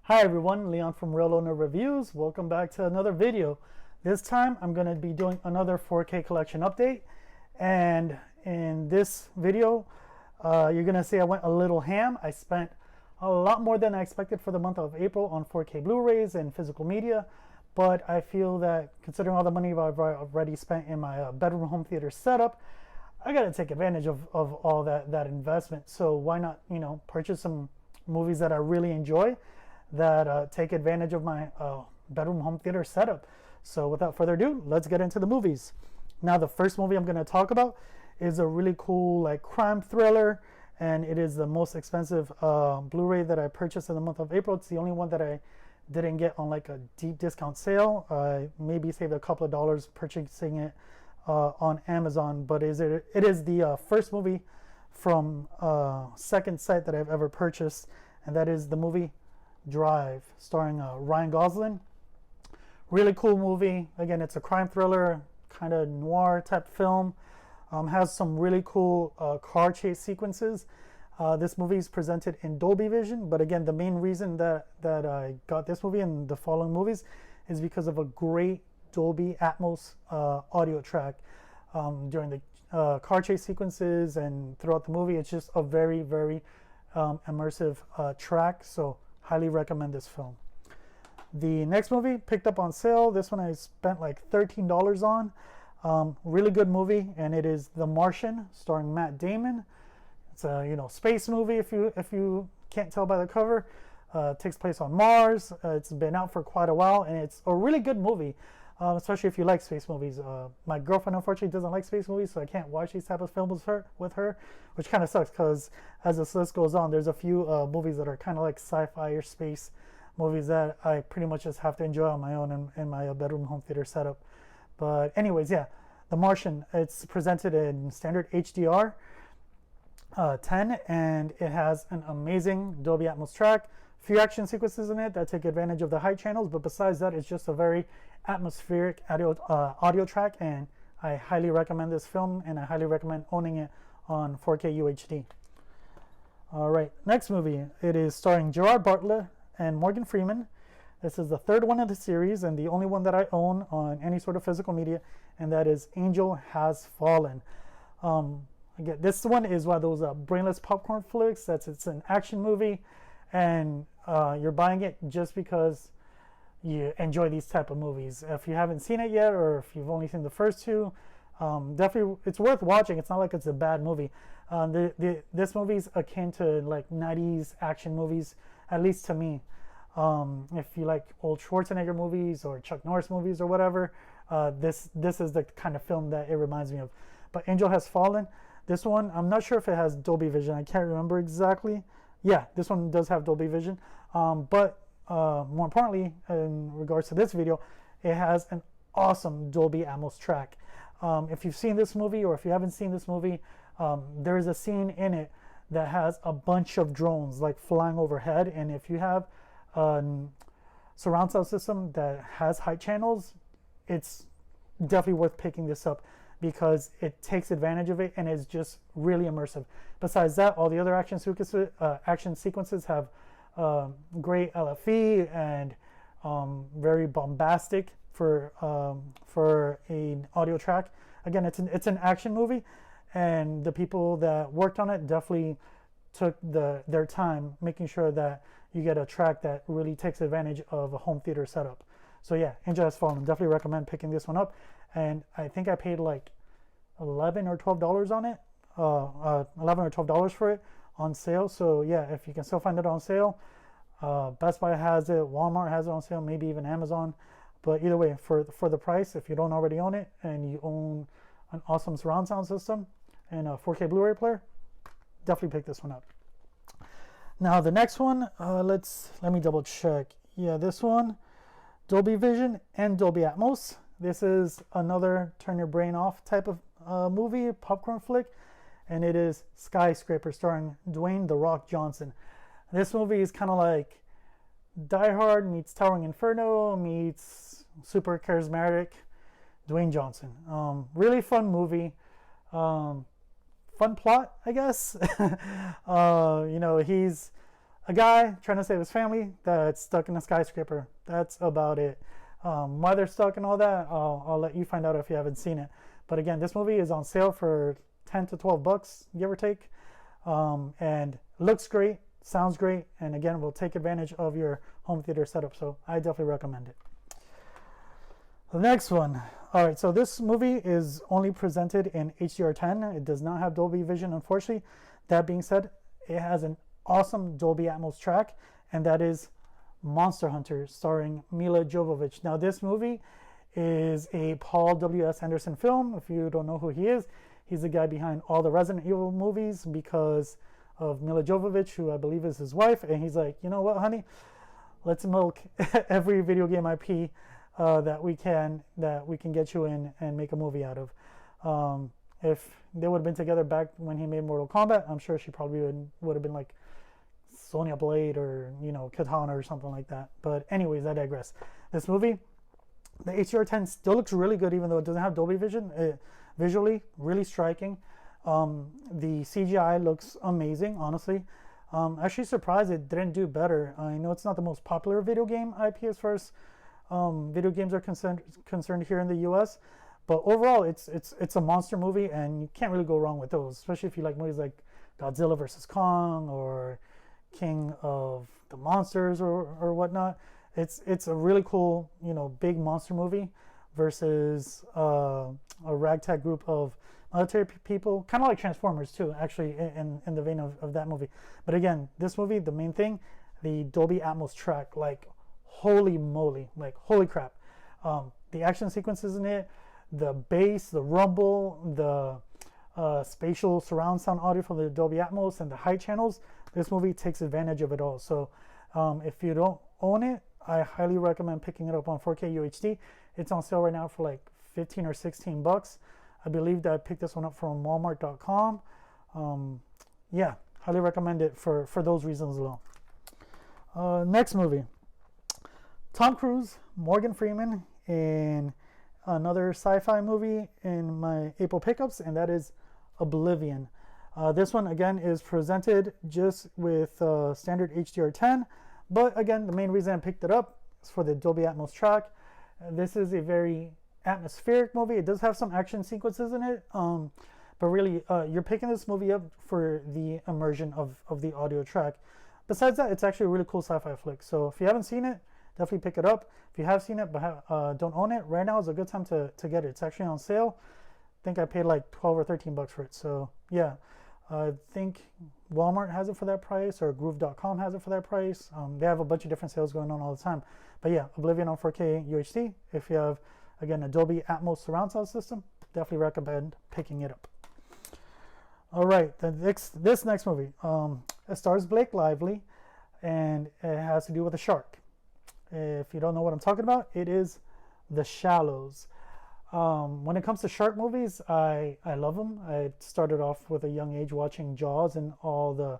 Hi everyone, Leon from Real Owner Reviews. Welcome back to another video. This time I'm going to be doing another 4K collection update, and in this video you're going to see I went a little ham. I spent a lot more than I expected for the month of April on 4K Blu-rays and physical media, but I feel that considering all the money I've already spent in my bedroom home theater setup, I got to take advantage of all that investment. So why not, purchase some movies that I really enjoy that take advantage of my bedroom home theater setup. So without further ado, let's get into the movies. Now, the first movie I'm going to talk about is a really cool crime thriller, and it is the most expensive Blu-ray that I purchased in the month of April. It's the only one that I didn't get on a deep discount sale. I maybe saved a couple of dollars purchasing it on Amazon, but it is the first movie from second sight that I've ever purchased, and that is the movie Drive, starring Ryan Gosling. Really cool movie. Again, it's a crime thriller, kind of noir type film. Has some really cool car chase sequences. This movie is presented in Dolby Vision, but again, the main reason that I got this movie and the following movies is because of a great Dolby Atmos audio track during the car chase sequences and throughout the movie. It's just a very, very immersive track. So highly recommend this film. The next movie picked up on sale. This one I spent like $13 on. Really good movie, and it is The Martian, starring Matt Damon. It's a space movie. If you can't tell by the cover, it takes place on Mars. It's been out for quite a while, and it's a really good movie, especially if you like space movies. My girlfriend unfortunately doesn't like space movies, so I can't watch these type of films with her, which kind of sucks because as this list goes on, there's a few movies that are kind of like sci-fi or space movies that I pretty much just have to enjoy on my own in my bedroom home theater setup. But anyways, yeah, The Martian. It's presented in standard HDR 10, and it has an amazing Dolby Atmos track. Few action sequences in it that take advantage of the high channels, but besides that, it's just a very atmospheric audio track, and I highly recommend this film, and I highly recommend owning it on 4K UHD. All right, next movie. It is starring Gerard Butler and Morgan Freeman. This is the third one of the series and the only one that I own on any sort of physical media, and that is Angel Has Fallen. Again, this one is one of those brainless popcorn flicks. It's an action movie, and you're buying it just because you enjoy these type of movies. If you haven't seen it yet, or if you've only seen the first two, definitely it's worth watching. It's not like it's a bad movie. This movie's akin to 90s action movies, at least to me. If you like old Schwarzenegger movies or Chuck Norris movies or whatever, this is the kind of film that it reminds me of. But Angel Has Fallen, this one, I'm not sure if it has Dolby Vision. I can't remember exactly. Yeah, this one does have Dolby Vision. But more importantly, in regards to this video, it has an awesome Dolby Atmos track. If you've seen this movie, or if you haven't seen this movie, there is a scene in it that has a bunch of drones flying overhead, and if you have a surround sound system that has high channels, it's definitely worth picking this up because it takes advantage of it and is just really immersive. Besides that, all the other action sequences have great LFE and very bombastic for an audio track. Again, it's an action movie, and the people that worked on it definitely took their time making sure that you get a track that really takes advantage of a home theater setup. So yeah, Angel Has Fallen. Definitely recommend picking this one up. And I think I paid like $11 or $12 on it, $11 or $12 for it on sale. So yeah, if you can still find it on sale, Best Buy has it, Walmart has it on sale, maybe even Amazon. But either way, for the price, if you don't already own it and you own an awesome surround sound system and a 4K Blu-ray player, definitely pick this one up. Now the next one, let me double check. Yeah, this one, Dolby Vision and Dolby Atmos. This is another turn your brain off type of movie, popcorn flick, and it is Skyscraper, starring Dwayne "The Rock" Johnson. This movie is kind of like Die Hard meets Towering Inferno meets super charismatic Dwayne Johnson. Really fun movie. Fun plot, I guess. He's a guy trying to save his family that's stuck in a skyscraper. That's about it. Why they're stuck and all that, I'll let you find out if you haven't seen it. But again, this movie is on sale for 10 to 12 bucks, give or take. And looks great, sounds great, and again, will take advantage of your home theater setup. So I definitely recommend it. The next one. All right, so this movie is only presented in HDR10. It does not have Dolby Vision, unfortunately. That being said, it has an awesome Dolby Atmos track, and that is Monster Hunter, starring Mila Jovovich. Now, this movie is a Paul W.S. Anderson film. If you don't know who he is, he's the guy behind all the Resident Evil movies because of Mila Jovovich, who I believe is his wife. And he's like, you know what, honey? Let's milk every video game IP that we can get you in and make a movie out of. If they would have been together back when he made Mortal Kombat, I'm sure she probably would have been like Sonya Blade or, you know, Katana or something like that. But anyways, I digress. This movie, the HDR10 still looks really good, even though it doesn't have Dolby Vision. Visually, really striking. The CGI looks amazing, honestly. Actually surprised it didn't do better. I know it's not the most popular video game IP as far as video games are concerned here in the US, but overall it's a monster movie, and you can't really go wrong with those, especially if you like movies like Godzilla vs. Kong or King of the Monsters or whatnot. It's a really cool, you know, big monster movie versus a ragtag group of military people, kind of like Transformers too, actually, in the vein of that movie. But again, this movie, the main thing, the Dolby Atmos track, like holy moly, like holy crap. The action sequences in it, the bass, the rumble, the spatial surround sound audio from the Dolby Atmos, and the height channels, this movie takes advantage of it all. So if you don't own it, I highly recommend picking it up on 4K UHD. It's on sale right now for like 15 or 16 bucks. I believe that I picked this one up from Walmart.com. Yeah, highly recommend it for those reasons alone. Next movie. Tom Cruise, Morgan Freeman in another sci-fi movie in my April pickups, and that is Oblivion. This one, again, is presented just with standard HDR10, but again, the main reason I picked it up is for the Dolby Atmos track. This is a very atmospheric movie. It does have some action sequences in it, but really, you're picking this movie up for the immersion of the audio track. Besides that, it's actually a really cool sci-fi flick. So if you haven't seen it, definitely pick it up. If you have seen it but don't own it, right now is a good time to get it. It's actually on sale. I think I paid like 12 or 13 bucks for it. So yeah, I think Walmart has it for that price, or Groove.com has it for that price. They have a bunch of different sales going on all the time. But yeah, Oblivion on 4K UHD. If you have, again, a Dolby Atmos surround sound system, definitely recommend picking it up. All right, this next movie, it stars Blake Lively, and it has to do with a shark. If you don't know what I'm talking about, it is The Shallows. When it comes to shark movies, I love them. I started off with a young age watching Jaws and all the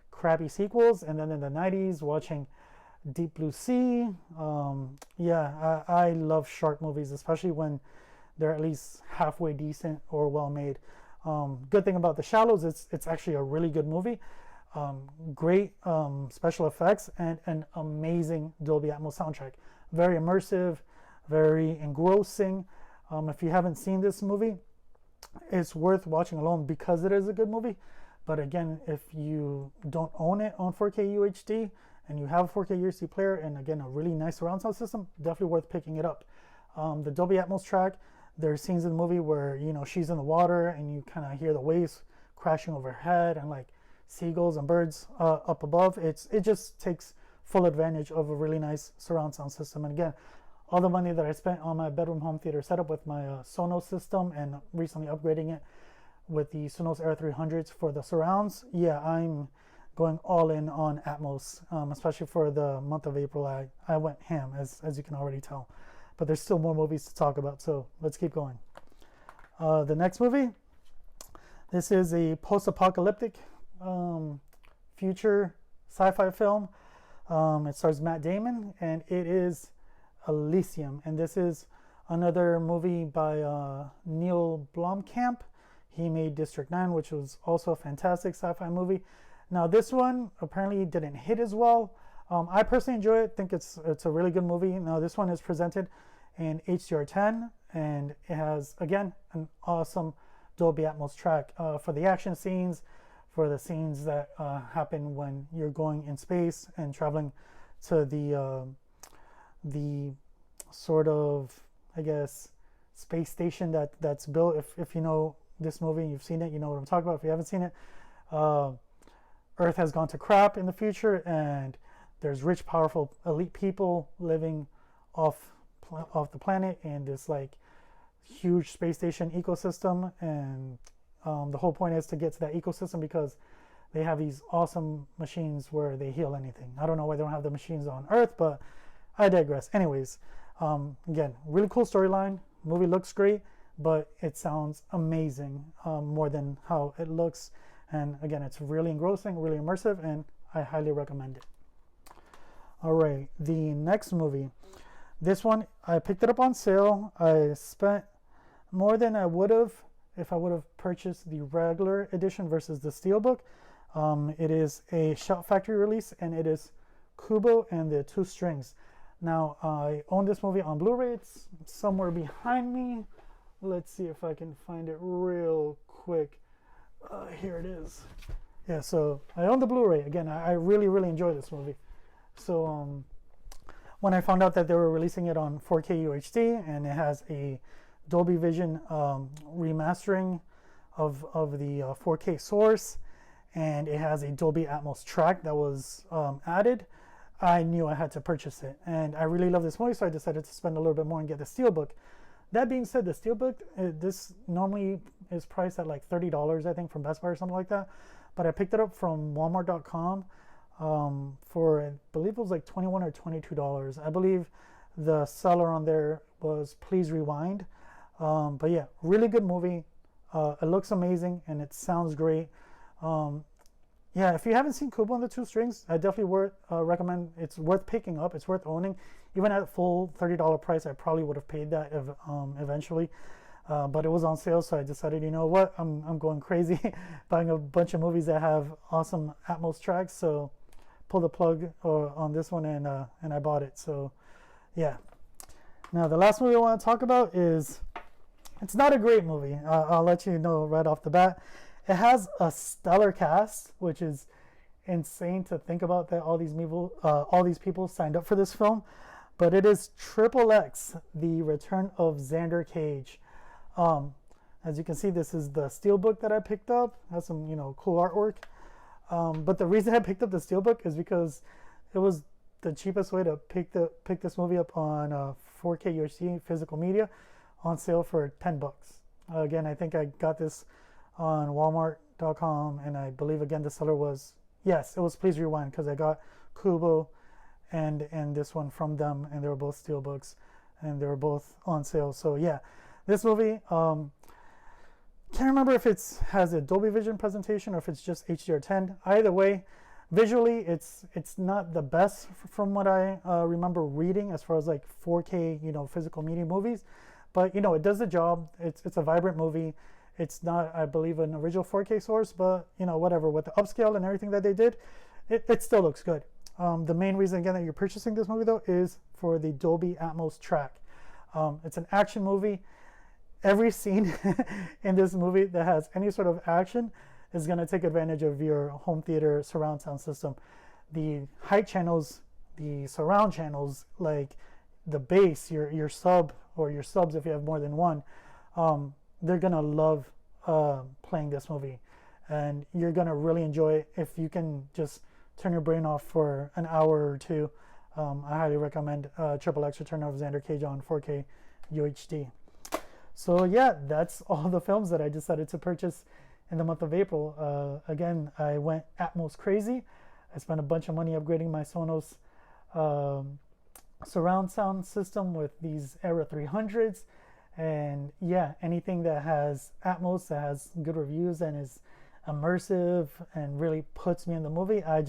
crappy sequels, and then in the 90s watching Deep Blue Sea. Yeah, I love shark movies, especially when they're at least halfway decent or well made. Good thing about The Shallows, it's actually a really good movie. Great special effects and an amazing Dolby Atmos soundtrack. Very immersive, very engrossing. If you haven't seen this movie, it's worth watching alone because it is a good movie. But again, if you don't own it on 4K UHD and you have a 4K UHD player and again a really nice surround sound system, definitely worth picking it up. The Dolby Atmos track, there are scenes in the movie where, you know, she's in the water and you kind of hear the waves crashing overhead and like seagulls and birds up above. It just takes full advantage of a really nice surround sound system. And again, all the money that I spent on my bedroom home theater setup with my Sonos system and recently upgrading it with the Sonos Air 300s for the surrounds, yeah, I'm going all in on Atmos, especially for the month of April. I went ham, as you can already tell. But there's still more movies to talk about, so let's keep going. The next movie, this is a post-apocalyptic future sci-fi film. It stars Matt Damon, and it is Elysium. And this is another movie by Neil Blomkamp. He made District 9, which was also a fantastic sci-fi movie. Now this one apparently didn't hit as well. I personally enjoy it. Think it's a really good movie. Now this one is presented in HDR10, and it has, again, an awesome Dolby Atmos track for the action scenes, for the scenes that happen when you're going in space and traveling to the sort of, I guess, space station that's built. If you know this movie, you've seen it, you know what I'm talking about. If you haven't seen it, Earth has gone to crap in the future, and there's rich, powerful, elite people living off the planet in this like huge space station ecosystem, and the whole point is to get to that ecosystem because they have these awesome machines where they heal anything. I don't know why they don't have the machines on Earth, but I digress. Anyways, again, really cool storyline. Movie looks great, but it sounds amazing, more than how it looks. And again, it's really engrossing, really immersive, and I highly recommend it. All right, the next movie. This one, I picked it up on sale. I spent more than I would have if I would have purchased the regular edition versus the Steelbook. It is a Shout Factory release, and it is Kubo and the Two Strings. Now, I own this movie on Blu-ray. It's somewhere behind me. Let's see if I can find it real quick. Here it is. Yeah, so I own the Blu-ray. Again, I really, really enjoy this movie. So when I found out that they were releasing it on 4K UHD, and it has a Dolby Vision remastering of the 4K source, and it has a Dolby Atmos track that was added, I knew I had to purchase it. And I really love this movie, so I decided to spend a little bit more and get the Steelbook. That being said, the Steelbook, this normally is priced at like $30, I think, from Best Buy or something like that. But I picked it up from Walmart.com for, I believe it was like $21 or $22. I believe the seller on there was Please Rewind. But yeah, really good movie. It looks amazing and it sounds great. Yeah, if you haven't seen Kubo and the Two Strings, I definitely recommend. It's worth picking up. It's worth owning. Even at full $30 price, I probably would have paid that eventually. But it was on sale, so I decided, you know what, I'm going crazy buying a bunch of movies that have awesome Atmos tracks. So pull the plug on this one, and I bought it. So yeah. Now the last movie I want to talk about is, it's not a great movie. I'll let you know right off the bat. It has a stellar cast, which is insane to think about, that all these people signed up for this film. But it is X, The Return of Xander Cage. As you can see, this is the Steelbook that I picked up. It has some, cool artwork. But the reason I picked up the Steelbook is because it was the cheapest way to pick this movie up on 4K UHD physical media on sale for $10. Again, I think I got this on Walmart.com, and I believe again the seller was, yes, it was Please Rewind, because I got Kubo and this one from them, and they were both Steelbooks, and they were both on sale. So yeah, this movie, can't remember if it has a Dolby Vision presentation or if it's just HDR10. Either way, visually it's not the best from what I remember reading as far as like 4K physical media movies, but it does the job. It's a vibrant movie. It's not, I believe, an original 4K source, but whatever, with the upscale and everything that they did, it still looks good. The main reason again that you're purchasing this movie though is for the Dolby Atmos track. It's an action movie. Every scene in this movie that has any sort of action is going to take advantage of your home theater surround sound system. The height channels, the surround channels, like the bass, your sub or your subs if you have more than one, they're going to love playing this movie, and you're going to really enjoy it if you can just turn your brain off for an hour or two. I highly recommend X Return of Xander Cage on 4K UHD. So yeah, that's all the films that I decided to purchase in the month of April. Again, I went Atmos crazy. I spent a bunch of money upgrading my Sonos surround sound system with these Era 300s. And yeah, anything that has Atmos, that has good reviews and is immersive and really puts me in the movie, I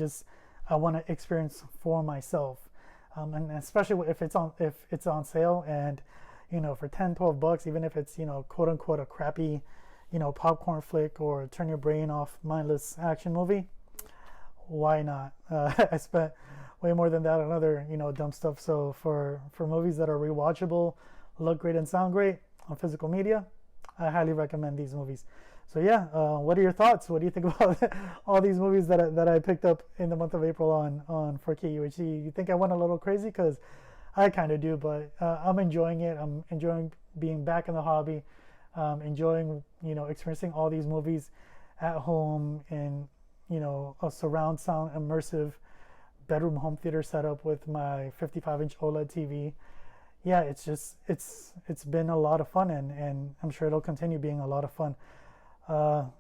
want to experience for myself. And especially if it's on sale, and for $10-12, even if it's quote unquote a crappy popcorn flick or turn your brain off mindless action movie, why not? I spent way more than that on other, dumb stuff. So for movies that are rewatchable, look great and sound great on physical media, I highly recommend these movies. So yeah, what are your thoughts? What do you think about all these movies that I picked up in the month of April on 4K UHD? You think I went a little crazy? Because I kind of do, but I'm enjoying it. I'm enjoying being back in the hobby, enjoying, experiencing all these movies at home in, a surround sound immersive bedroom home theater setup with my 55-inch OLED TV. Yeah, it's been a lot of fun, and I'm sure it'll continue being a lot of fun.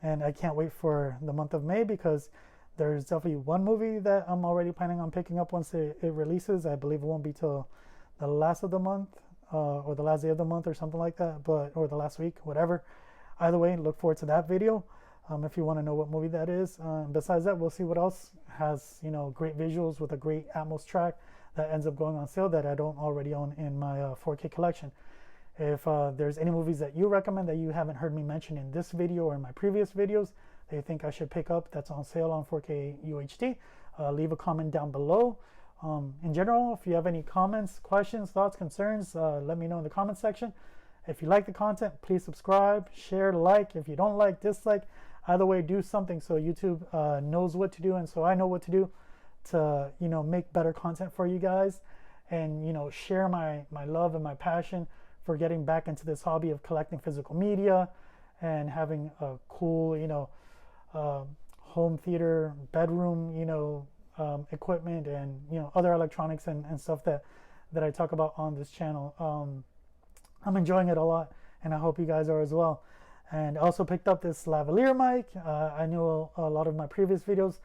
And I can't wait for the month of May, because there's definitely one movie that I'm already planning on picking up once it releases. I believe it won't be till the last of the month, or the last day of the month or something like that, or the last week, whatever. Either way, look forward to that video if you want to know what movie that is. Besides that, we'll see what else has, great visuals with a great Atmos track that ends up going on sale that I don't already own in my 4K collection. If there's any movies that you recommend that you haven't heard me mention in this video or in my previous videos that you think I should pick up that's on sale on 4K UHD, leave a comment down below. In general, if you have any comments, questions, thoughts, concerns, let me know in the comment section. If you like the content, please subscribe, share, like. If you don't like, dislike. Either way, do something so YouTube knows what to do, and so I know what to do to, make better content for you guys, and, share my love and my passion for getting back into this hobby of collecting physical media and having a cool, home theater, bedroom, equipment, and, other electronics and stuff that I talk about on this channel. I'm enjoying it a lot, and I hope you guys are as well. And I also picked up this lavalier mic. I know a lot of my previous videos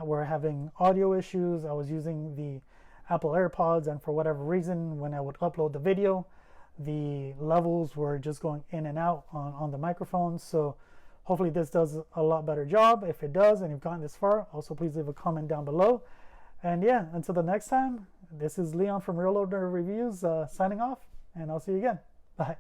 were having audio issues. I was using the Apple AirPods, and for whatever reason, when I would upload the video, the levels were just going in and out on the microphone. So hopefully this does a lot better job. If it does, and you've gotten this far, also please leave a comment down below. And yeah, until the next time, this is Leon from Real Owner Reviews signing off, and I'll see you again. Bye.